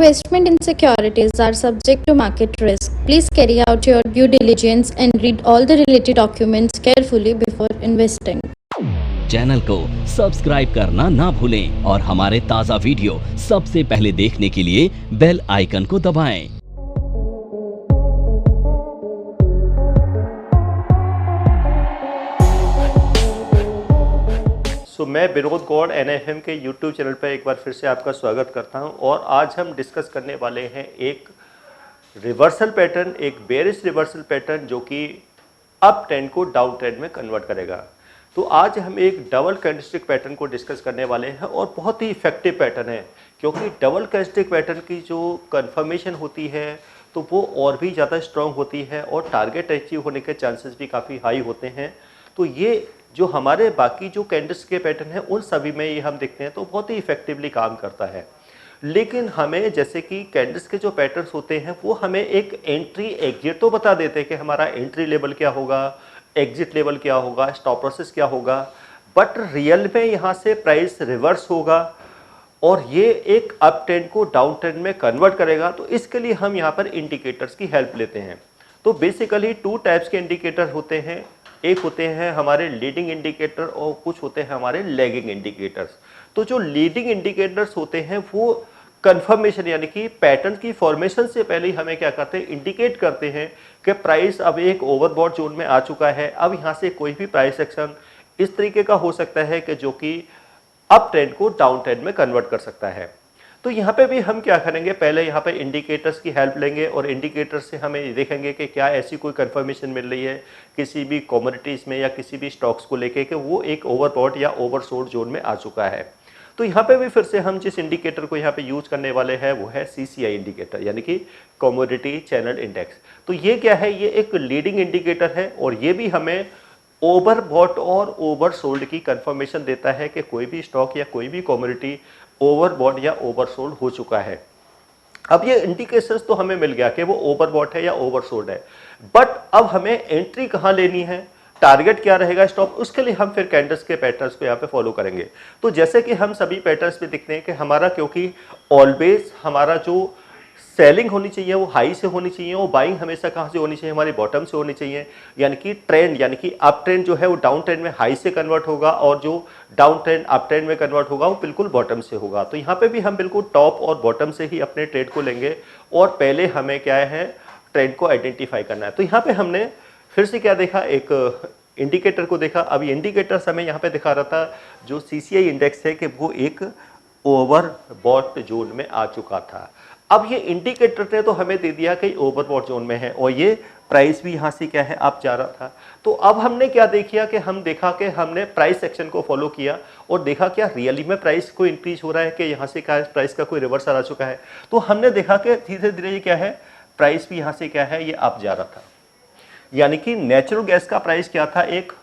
Investment in securities are subject to market risk. Please carry out your due diligence and read all the related documents carefully before investing. Channel को subscribe करना ना भूलें और हमारे ताज़ा video सबसे पहले देखने के लिए बेल आइकन को दबाएं। मैं विनोद गौड़ NFM के YouTube चैनल पर एक बार फिर से आपका स्वागत करता हूं और आज हम डिस्कस करने वाले हैं एक रिवर्सल पैटर्न, एक बेरिश रिवर्सल पैटर्न जो कि अप ट्रेंड को डाउन ट्रेंड में कन्वर्ट करेगा। तो आज हम एक डबल कैंडलस्टिक पैटर्न को डिस्कस करने वाले हैं और बहुत ही इफेक्टिव पैटर्न है, क्योंकि डबल कैंडलस्टिक पैटर्न की जो कन्फर्मेशन होती है तो वो और भी ज़्यादा स्ट्रॉन्ग होती है और टारगेट अचीव होने के चांसेस भी काफ़ी हाई होते हैं। तो ये जो हमारे बाकी जो कैंडल्स के पैटर्न हैं उन सभी में ये हम देखते हैं तो बहुत ही इफेक्टिवली काम करता है। लेकिन हमें जैसे कि कैंडल्स के जो पैटर्न्स होते हैं वो हमें एक एंट्री एग्जिट तो बता देते हैं कि हमारा एंट्री लेवल क्या होगा, एग्जिट लेवल क्या होगा, स्टॉप लॉसेस क्या होगा, बट रियल में यहाँ से प्राइस रिवर्स होगा और ये एक अप ट्रेंड को डाउन ट्रेंड में कन्वर्ट करेगा। तो इसके लिए हम यहाँ पर इंडिकेटर्स की हेल्प लेते हैं। तो बेसिकली टू टाइप्स के इंडिकेटर होते हैं, एक होते हैं हमारे लीडिंग इंडिकेटर और कुछ होते हैं हमारे लैगिंग इंडिकेटर्स। तो जो लीडिंग इंडिकेटर्स होते हैं वो कंफर्मेशन यानी कि पैटर्न की फॉर्मेशन से पहले ही हमें क्या करते हैं, इंडिकेट करते हैं कि प्राइस अब एक ओवरबॉट जोन में आ चुका है। अब यहाँ से कोई भी प्राइस एक्शन इस तरीके का हो सकता है कि जो कि अप ट्रेंड को डाउन ट्रेंड में कन्वर्ट कर सकता है। तो यहाँ पे भी हम क्या करेंगे, पहले यहाँ पे इंडिकेटर्स की हेल्प लेंगे और इंडिकेटर्स से हमें देखेंगे कि क्या ऐसी कोई कंफर्मेशन मिल रही है किसी भी कमोडिटीज़ में या किसी भी स्टॉक्स को लेके कि वो एक ओवरबॉट या ओवरसोल्ड जोन में आ चुका है। तो यहाँ पे भी फिर से हम जिस इंडिकेटर को यहाँ पे यूज करने वाले हैं वो है CCI इंडिकेटर यानी कि कमोडिटी चैनल इंडेक्स। तो ये क्या है, ये एक लीडिंग इंडिकेटर है और ये भी हमें ओवरबॉट और ओवरसोल्ड की कंफर्मेशन देता है कि कोई भी स्टॉक या कोई भी कमोडिटी ओवरबॉट या ओवरसोल्ड हो चुका है। अब ये इंडिकेशंस तो हमें मिल गया कि वो ओवरबॉट है या ओवरसोल्ड है, बट अब हमें एंट्री कहाँ लेनी है, टारगेट क्या रहेगा स्टॉप, उसके लिए हम फिर कैंडल्स के पैटर्न्स को यहाँ पे फॉलो करेंगे। तो जैसे कि हम सभी पैटर्न्स पे दिखते हैं कि हमारा क्योंकि ऑलवेज हमारा जो सेलिंग होनी चाहिए वो हाई से होनी चाहिए और बाइंग हमेशा कहाँ से होनी चाहिए, हमारी बॉटम से होनी चाहिए। यानी कि ट्रेंड यानी कि अप ट्रेंड जो है वो डाउन ट्रेंड में हाई से कन्वर्ट होगा और जो डाउन ट्रेंड अप ट्रेंड में कन्वर्ट होगा वो बिल्कुल बॉटम से होगा। तो यहाँ पे भी हम बिल्कुल टॉप और बॉटम से ही अपने ट्रेड को लेंगे और पहले हमें क्या है, ट्रेंड को आइडेंटिफाई करना है। तो यहाँ पे हमने फिर से क्या देखा, एक इंडिकेटर को देखा। अब इंडिकेटर्स हमें यहाँ पे दिखा रहा था जो CCI इंडेक्स है कि वो एक ओवरबॉट जोन में आ चुका था। अब ये इंडिकेटर ने तो हमें दे दिया कि ओवरबॉट जोन में है और ये प्राइस भी यहाँ से क्या है, अप जा रहा था। तो अब हमने क्या देखा कि हम देखा कि हमने प्राइस एक्शन को फॉलो किया और देखा क्या रियली में प्राइस को इंक्रीज हो रहा है कि यहाँ से क्या प्राइस का कोई रिवर्सल आ चुका है। तो हमने देखा कि धीरे धीरे ये क्या है, प्राइस भी यहाँ से क्या है, ये अप जा रहा था। यानी कि नेचुरल गैस का प्राइस क्या था, एक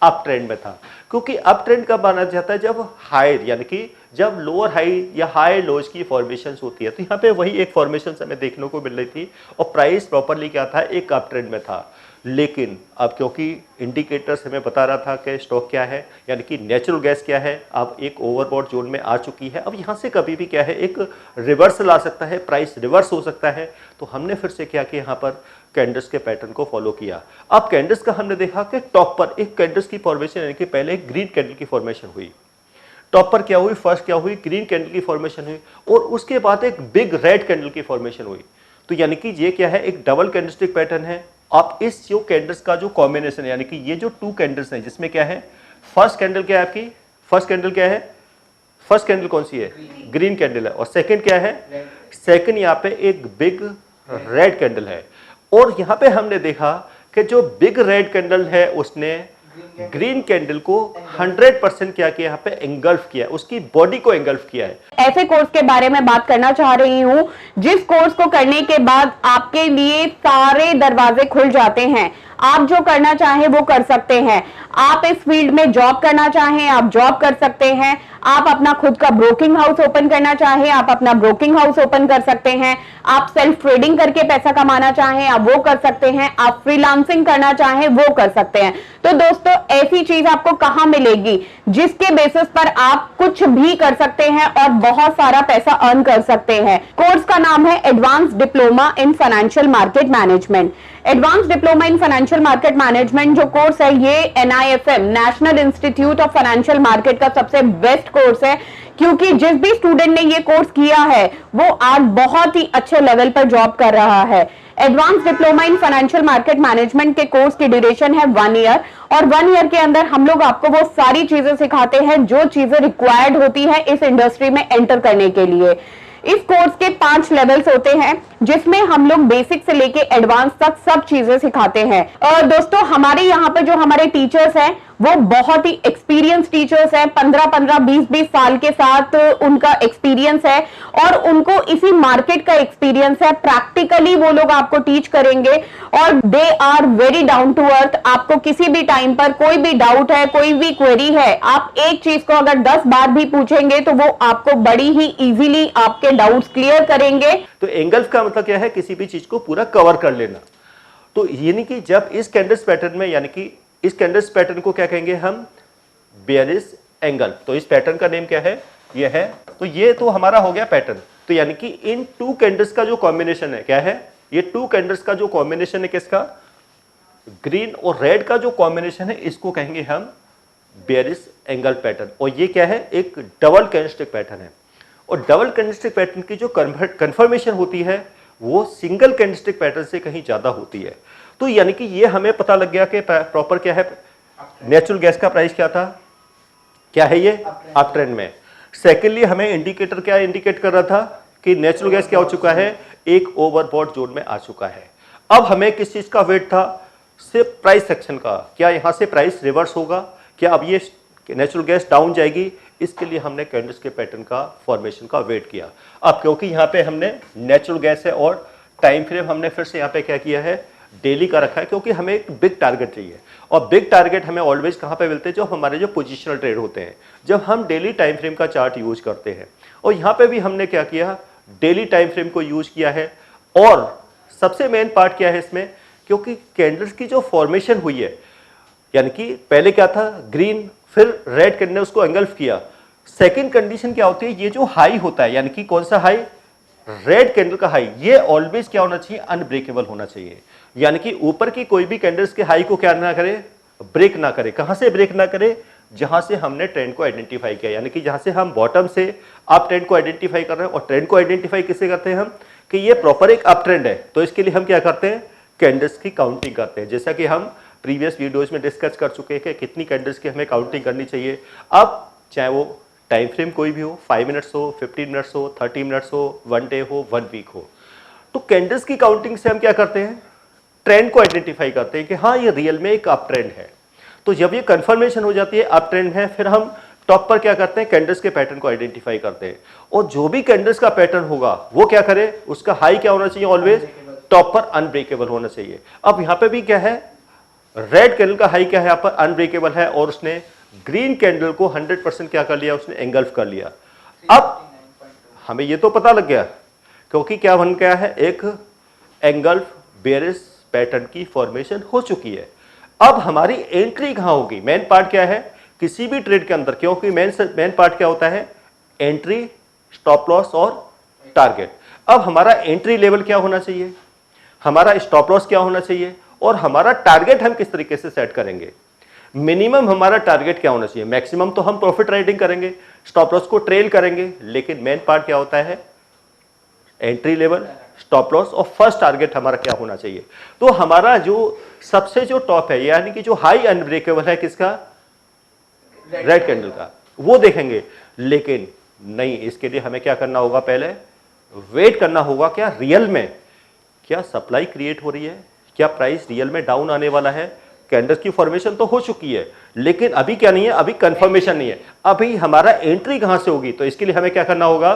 अप ट्रेंड में था। क्योंकि अप ट्रेंड कब माना जाता है, जब हाई यानी कि जब लोअर हाई या हाई लोज की फॉर्मेशन होती है। तो यहाँ पे वही एक फॉर्मेशन हमें देखने को मिल रही थी और प्राइस प्रॉपरली क्या था, एक अप ट्रेंड में था। लेकिन अब क्योंकि इंडिकेटर्स हमें बता रहा था कि स्टॉक क्या है यानी कि नेचुरल गैस क्या है, अब एक ओवरबॉट जोन में आ चुकी है। अब यहाँ से कभी भी क्या है, एक रिवर्सल आ सकता है, प्राइस रिवर्स हो सकता है। तो हमने फिर से क्या किया, यहाँ पर कैंडल्स के पैटर्न को फॉलो किया। अब कैंडल्स का हमने देखा कि टॉप पर एक कैंडल्स की फॉर्मेशन यानी कि पहले एक ग्रीन कैंडल की फॉर्मेशन हुई, टॉप पर क्या हुई, फर्स्ट क्या हुई, ग्रीन कैंडल की फॉर्मेशन हुई और उसके बाद एक बिग रेड कैंडल की फॉर्मेशन हुई। तो यानी कि ये क्या है, एक डबल कैंडलस्टिक पैटर्न है। अब इस जो कैंडल्स का जो कॉम्बिनेशन यानी कि ये जो टू कैंडल्स हैं जिसमें क्या है, फर्स्ट कैंडल क्या है आपकी, फर्स्ट कैंडल क्या है, फर्स्ट कैंडल कौन सी है, ग्रीन कैंडल है और सेकंड क्या है, सेकंड यहाँ पे एक बिग रेड कैंडल है। और यहाँ पे हमने देखा कि जो बिग रेड कैंडल है उसने ग्रीन कैंडल को 100% क्या किया, यहाँ पे एंगल्फ किया, उसकी बॉडी को एंगल्फ किया है। ऐसे कोर्स के बारे में बात करना चाह रही हूँ जिस कोर्स को करने के बाद आपके लिए सारे दरवाजे खुल जाते हैं। आप जो करना चाहें वो कर सकते हैं। आप इस फील्ड में जॉब करना चाहें आप जॉब कर सकते हैं। आप अपना खुद का ब्रोकिंग हाउस ओपन करना चाहें, आप अपना ब्रोकिंग हाउस ओपन कर सकते हैं। आप सेल्फ ट्रेडिंग करके पैसा कमाना चाहें, आप वो कर सकते हैं। आप फ्रीलांसिंग करना चाहें, वो कर सकते हैं। तो दोस्तों, ऐसी चीज आपको कहां मिलेगी जिसके बेसिस पर आप कुछ भी कर सकते हैं और बहुत सारा पैसा अर्न कर सकते हैं। कोर्स का नाम है advance diploma in financial market management. Advance diploma in financial market management जो कोर्स है, ये NIFM national institute of financial market का सबसे बेस्ट कोर्स है, क्योंकि जिस भी स्टूडेंट ने ये कोर्स किया है वो आज बहुत ही अच्छे लेवल पर जॉब कर रहा है। Advance diploma in financial market management के कोर्स की ड्यूरेशन है 1 ईयर, और 1 ईयर के अंदर हम लोग आपको वो सारी चीजें सिखाते हैं जो चीजें रिक्वायर्ड होती है इस इंडस्ट्री में एंटर करने के लिए। इस कोर्स के 5 लेवल्स होते हैं, जिसमें हम लोग बेसिक से लेके एडवांस तक सब चीजें सिखाते हैं। और दोस्तों, हमारे यहाँ पे जो हमारे टीचर्स हैं वो बहुत ही एक्सपीरियंस टीचर्स हैं। 15-15, 20-20 साल के साथ उनका एक्सपीरियंस है और उनको इसी मार्केट का एक्सपीरियंस है। प्रैक्टिकली वो लोग आपको टीच करेंगे और they are very down to earth. आपको किसी भी टाइम पर कोई भी डाउट है, कोई भी क्वेरी है, आप एक चीज को अगर 10 बार भी पूछेंगे तो वो आपको बड़ी ही इजीली आपके डाउट्स क्लियर करेंगे। तो एंगल्फ का मतलब क्या है? किसी भी चीज को पूरा कवर कर लेना। तो यानी कि जब इस कैंडल्स पैटर्न में, यानी कि इस कैंडल्स पैटर्न को क्या कहेंगे हम? Bearish angle. तो इस पैटर्न का नेम क्या है? ये है। तो ये तो हमारा हो गया पैटर्न। तो यानी कि इन 2 कैंडल्स का जो कॉम्बिनेशन है, क्या है? ये 2 कैंडल्स का जो कॉम्बिनेशन है, किसका? ग्रीन और रेड का जो कॉम्बिनेशन है, इसको कहेंगे हम बेयरिश एंगल पैटर्न। और ये क्या है? एक डबल कैंडलस्टिक पैटर्न है। और डबल कैंडलस्टिक पैटर्न की जो कन्फर्मेशन होती है वो सिंगल कैंडलस्टिक पैटर्न से कहीं ज्यादा होती है। तो यानी कि ये हमें पता लग गया कि प्रॉपर क्या है, नेचुरल गैस का प्राइस क्या था, क्या है ये? अप ट्रेंड में। सेकेंडली हमें इंडिकेटर क्या इंडिकेट कर रहा था कि नेचुरल गैस क्या हो चुका है? एक ओवरबॉट जोन में आ चुका है। अब हमें किस चीज का वेट था? सिर्फ प्राइस सेक्शन का। क्या यहां से प्राइस रिवर्स होगा? क्या अब ये नेचुरल गैस डाउन जाएगी? इसके लिए हमने कैंडल्स के पैटर्न का फॉर्मेशन का वेट किया। अब क्योंकि यहाँ पे हमने नेचुरल गैस है और टाइम फ्रेम हमने फिर से यहाँ पे क्या किया है? डेली का रखा है, क्योंकि हमें एक बिग टारगेट चाहिए। और बिग टारगेट हमें ऑलवेज कहाँ पे मिलते हैं? जो हमारे जो पोजिशनल ट्रेड होते हैं, जब हम डेली टाइम फ्रेम का चार्ट यूज करते हैं। और यहाँ पे भी हमने क्या किया? डेली टाइम फ्रेम को यूज किया है। और सबसे मेन पार्ट क्या है इसमें? क्योंकि कैंडल्स की जो फॉर्मेशन हुई है, यानी कि पहले क्या था? ग्रीन, फिर रेड कैंडल, उसको एंगल्फ किया। सेकंड कंडीशन क्या होती है? ये जो हाई होता है, यानी कि कौन सा हाई? रेड कैंडल का हाई, ये ऑलवेज क्या होना चाहिए? अनब्रेकेबल होना चाहिए। यानी कि ऊपर की कोई भी कैंडल्स के हाई को क्या ना करे? ब्रेक ना करे। कहां से ब्रेक ना करे? जहां से हमने ट्रेंड को आइडेंटिफाई किया, यानी कि जहां से हम बॉटम से अप ट्रेंड को आइडेंटिफाई कर रहे हैं। और ट्रेंड को आइडेंटिफाई किससे करते हैं हम? कि ये प्रॉपर एक अप ट्रेंड है। तो इसके लिए हम क्या करते हैं? कैंडल्स की काउंटिंग करते हैं, जैसा कि हम प्रीवियस वीडियोज में डिस्कस कर चुके हैं कि कितनी कैंडल्स की हमें काउंटिंग करनी चाहिए। अब चाहे वो टाइम फ्रेम कोई भी हो, 5 मिनट्स हो, 15 मिनट्स हो, 30 मिनट्स हो, 1 डे हो, 1 वीक हो, तो कैंडल्स की काउंटिंग से हम क्या करते हैं? ट्रेंड को आइडेंटिफाई करते हैं कि हाँ, ये रियल में एक अप ट्रेंड है। तो जब ये कंफर्मेशन हो जाती है अप ट्रेंड है, फिर हम टॉप पर क्या करते हैं? कैंडल्स के पैटर्न को आइडेंटिफाई करते हैं। और जो भी कैंडल्स का पैटर्न होगा वो क्या करे? उसका हाई क्या होना चाहिए? ऑलवेज टॉप पर अनब्रेकेबल होना चाहिए। अब यहाँ पे भी क्या है? रेड कैंडल का हाई क्या है? यहाँ पर अनब्रेकेबल है और उसने ग्रीन कैंडल को 100% क्या कर लिया? उसने एंगल्फ कर लिया। अब हमें ये तो पता लग गया, क्योंकि क्या बन गया है? एक एंगल्फ बेयरिश पैटर्न की फॉर्मेशन हो चुकी है। अब हमारी एंट्री कहां होगी? मेन पार्ट क्या है किसी भी ट्रेड के अंदर? क्योंकि मेन पार्ट क्या होता है? एंट्री, स्टॉप लॉस और टारगेट। अब हमारा एंट्री लेवल क्या होना चाहिए? हमारा स्टॉप लॉस क्या होना चाहिए? और हमारा टारगेट हम किस तरीके से सेट करेंगे? मिनिमम हमारा टारगेट क्या होना चाहिए? मैक्सिमम तो हम प्रॉफिट राइटिंग करेंगे, स्टॉप लॉस को ट्रेल करेंगे, लेकिन मेन पार्ट क्या होता है? एंट्री लेवल, स्टॉप लॉस और फर्स्ट टारगेट हमारा क्या होना चाहिए? तो हमारा जो सबसे जो टॉप है, यानी कि जो हाई अनब्रेकेबल है, किसका? रेड कैंडल का, वो देखेंगे। लेकिन नहीं, इसके लिए हमें क्या करना होगा? पहले वेट करना होगा। क्या रियल में क्या सप्लाई क्रिएट हो रही है? क्या प्राइस रियल में डाउन आने वाला है? कैंडल्स की फॉर्मेशन तो हो चुकी है, लेकिन अभी क्या नहीं है? अभी कंफर्मेशन नहीं है। अभी हमारा एंट्री कहां से होगी? तो इसके लिए हमें क्या करना होगा?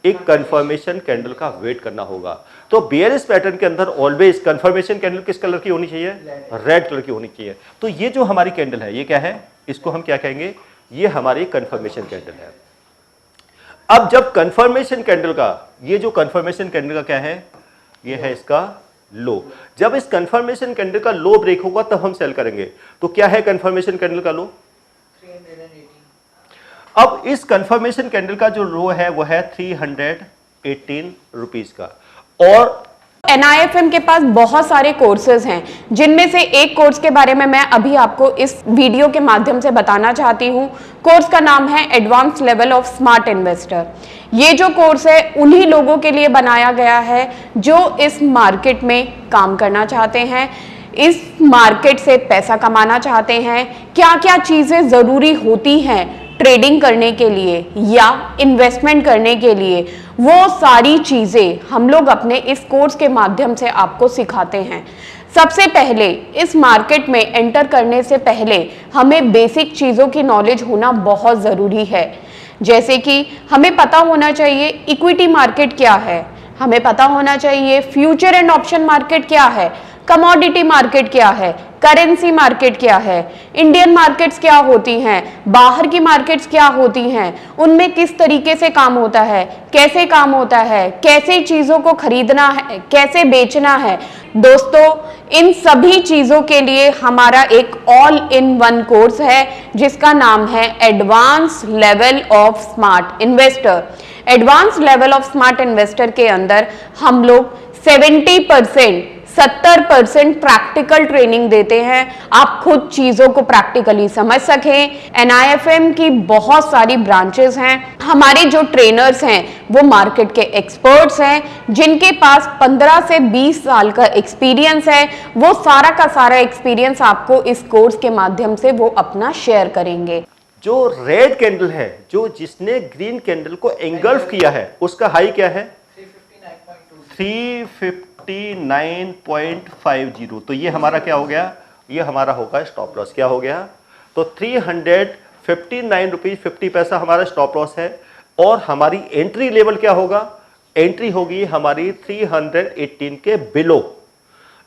एक कंफर्मेशन कैंडल का वेट करना होगा। तो बेयरिश पैटर्न के अंदर ऑलवेज कंफर्मेशन कैंडल किस कलर की होनी चाहिए? रेड कलर की होनी चाहिए। तो ये जो हमारी कैंडल है, ये क्या है? इसको हम क्या कहेंगे? ये हमारी कंफर्मेशन कैंडल है। अब जब कंफर्मेशन कैंडल का, ये जो कंफर्मेशन कैंडल का क्या है, ये है इसका लो। जब इस कंफर्मेशन कैंडल का लो ब्रेक होगा तब हम सेल करेंगे। तो क्या है कंफर्मेशन कैंडल का लो? 318। अब इस कंफर्मेशन कैंडल का जो लो है वो है 318 रुपीज का। और NIFM के पास बहुत सारे कोर्सेज हैं, जिनमें से एक कोर्स के बारे में मैं अभी आपको इस वीडियो के माध्यम से बताना चाहती हूँ। कोर्स का नाम है advance level of smart investor. ये जो कोर्स है उन्हीं लोगों के लिए बनाया गया है जो इस मार्केट में काम करना चाहते हैं, इस मार्केट से पैसा कमाना चाहते हैं। क्या क्या चीजें जरूरी होती हैं ट्रेडिंग करने के लिए या इन्वेस्टमेंट करने के लिए, वो सारी चीजें हम लोग अपने इस कोर्स के माध्यम से आपको सिखाते हैं। सबसे पहले इस मार्केट में एंटर करने से पहले हमें बेसिक चीजों की नॉलेज होना बहुत जरूरी है। जैसे कि हमें पता होना चाहिए इक्विटी मार्केट क्या है, हमें पता होना चाहिए फ्यूचर एंड ऑप्शन मार्केट क्या है, कमोडिटी मार्केट क्या है, करेंसी मार्केट क्या है, इंडियन मार्केट्स क्या होती हैं, बाहर की मार्केट्स क्या होती हैं, उनमें किस तरीके से काम होता है, कैसे काम होता है, कैसे चीजों को खरीदना है, कैसे बेचना है। दोस्तों, इन सभी चीजों के लिए हमारा एक ऑल इन वन कोर्स है जिसका नाम है advance level of smart investor. Advance level of smart investor के अंदर हम लोग 70% प्रैक्टिकल ट्रेनिंग देते हैं, आप खुद चीजों को प्रैक्टिकली समझ सकें। NIFM की बहुत सारी ब्रांचेस हैं। हमारे जो ट्रेनर्स हैं वो मार्केट के एक्सपर्ट्स हैं जिनके पास 15 से 20 साल का एक्सपीरियंस है। वो सारा का सारा एक्सपीरियंस आपको इस कोर्स के माध्यम से वो अपना शेयर करेंगे। जो रेड कैंडल है, जो जिसने ग्रीन कैंडल को एंगल्फ किया है, उसका हाई क्या है? 359.50। तो ये हमारा क्या हो गया? ये हमारा होगा स्टॉप लॉस। क्या हो गया? तो 359 रुपीज 50 पैसा हमारा स्टॉप लॉस है। और हमारी एंट्री लेवल क्या होगा? एंट्री होगी हमारी 318 के बिलो।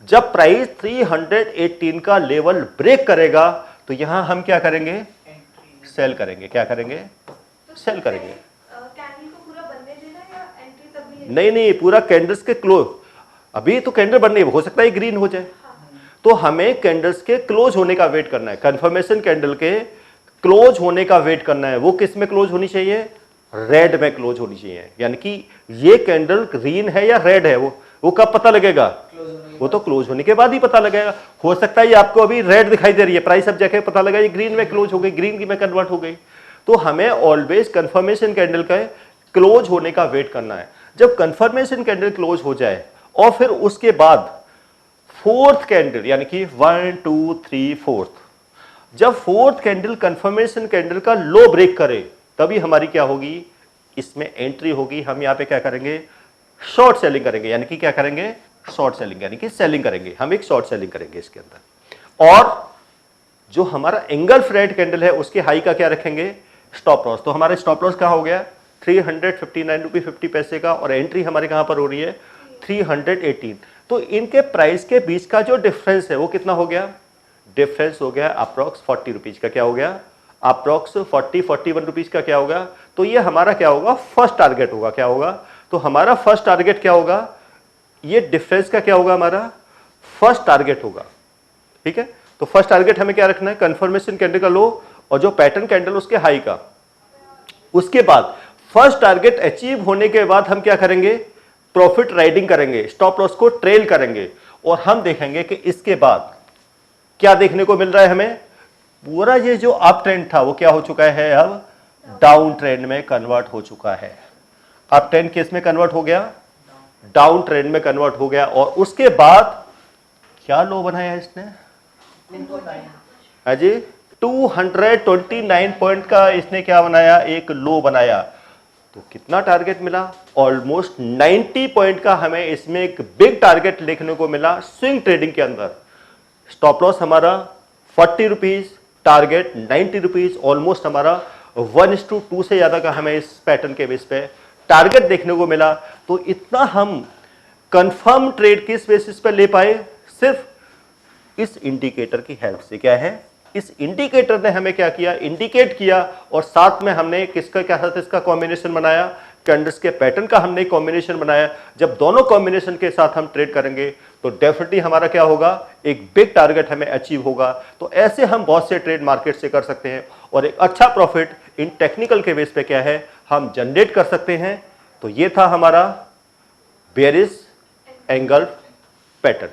जब प्राइस 318 का लेवल ब्रेक करेगा तो यहां हम क्या करेंगे? सेल करेंगे। क्या करेंगे? सेल करेंगे। कैंडल को पूरा बनने देना या एंट्री तक भी? नहीं, पूरा कैंडल्स के क्लोज। अभी तो कैंडल बनने, हो सकता है ग्रीन हो जाए। तो हमें कैंडल्स के क्लोज होने का वेट करना है। कंफर्मेशन कैंडल के क्लोज होने का वेट करना है। वो किस में क्लोज होनी चाहिए? रेड में क्लोज होनी चाहिए। यानी कि ये कैंडल ग्रीन है या रेड है, वो कब पता लगेगा? वो तो क्लोज होने के बाद ही पता लगेगा। हो सकता है ये आपको अभी रेड दिखाई दे रही है, प्राइस अब जाके पता लगा ये ग्रीन में क्लोज हो गई, ग्रीन की में कन्वर्ट हो गई। तो हमें ऑलवेज कंफर्मेशन कैंडल का क्लोज होने का वेट करना है। जब कंफर्मेशन कैंडल क्लोज हो जाए और फिर उसके बाद फोर्थ कैंडल, यानी कि 1 2 3 4, जब फोर्थ कैंडल कंफर्मेशन कैंडल का लो ब्रेक करे तभी हमारी क्या होगी? इसमें एंट्री होगी। हम यहां पे क्या करेंगे? शॉर्ट सेलिंग करेंगे। यानी कि क्या करेंगे? शॉर्ट सेलिंग, यानी कि सेलिंग करेंगे। हम एक शॉर्ट सेलिंग करेंगे इसके अंदर। और जो हमारा एंगल्फ रेड कैंडल है उसके हाई का क्या रखेंगे? Stop loss. तो हमारा स्टॉप लॉस कहां हो गया? 359 रुपये 50 पैसे का। और एंट्री हमारी कहां पर हो रही है? 318। तो इनके प्राइस के बीच का जो डिफरेंस है वो कितना हो गया? डिफरेंस हो गया अप्रॉक्स 40 रुपीज का। क्या हो गया? अप्रॉक्स 41 रुपीज का। क्या होगा? तो ये हमारा क्या होगा? फर्स्ट टारगेट होगा। क्या होगा? तो हमारा फर्स्ट टारगेट क्या होगा? ये डिफरेंस का क्या होगा? हमारा फर्स्ट टारगेट होगा। ठीक है, तो फर्स्ट टारगेट हमें क्या रखना है? कंफर्मेशन कैंडल का लो और जो पैटर्न कैंडल उसके हाई का। उसके बाद फर्स्ट टारगेट अचीव होने के बाद हम क्या करेंगे? प्रॉफिट राइडिंग करेंगे, स्टॉप लॉस को ट्रेल करेंगे। और हम देखेंगे कि इसके बाद क्या देखने को मिल रहा है हमें? पूरा ये जो अप ट्रेंड था वो क्या हो चुका है? अब डाउन ट्रेंड में कन्वर्ट हो चुका है। अप ट्रेंड किस में कन्वर्ट हो गया? डाउन ट्रेंड में कन्वर्ट हो गया। और उसके बाद क्या लो बनाया इसने? जी 229 पॉइंट का इसने क्या बनाया? एक लो बनाया। तो कितना टारगेट मिला? ऑलमोस्ट 90 पॉइंट का हमें इसमें एक बिग टारगेट देखने को मिला स्विंग ट्रेडिंग के अंदर। स्टॉप लॉस हमारा 40 रुपीज, टारगेट 90 रुपीज। ऑलमोस्ट हमारा 1:2 से ज्यादा का हमें इस पैटर्न के बेस पे टारगेट देखने को मिला। तो इतना हम कंफर्म ट्रेड किस बेसिस पर ले पाए? सिर्फ इस इंडिकेटर की हेल्प से। क्या है? इस इंडिकेटर ने हमें क्या किया, इंडिकेट किया, और साथ में हमने किसका क्या साथ इसका कॉम्बिनेशन बनाया, कैंडल्स के पैटर्न का हमने कॉम्बिनेशन बनाया। जब दोनों कॉम्बिनेशन के साथ हम ट्रेड करेंगे तो डेफिनेटली हमारा क्या होगा, एक बिग टारगेट हमें अचीव होगा। तो ऐसे हम बहुत से ट्रेड मार्केट से कर सकते हैं और एक अच्छा प्रॉफिट इन टेक्निकल के बेस पे क्या है हम जनरेट कर सकते हैं। तो ये था हमारा बेयरिश एंगल्फ पैटर्न।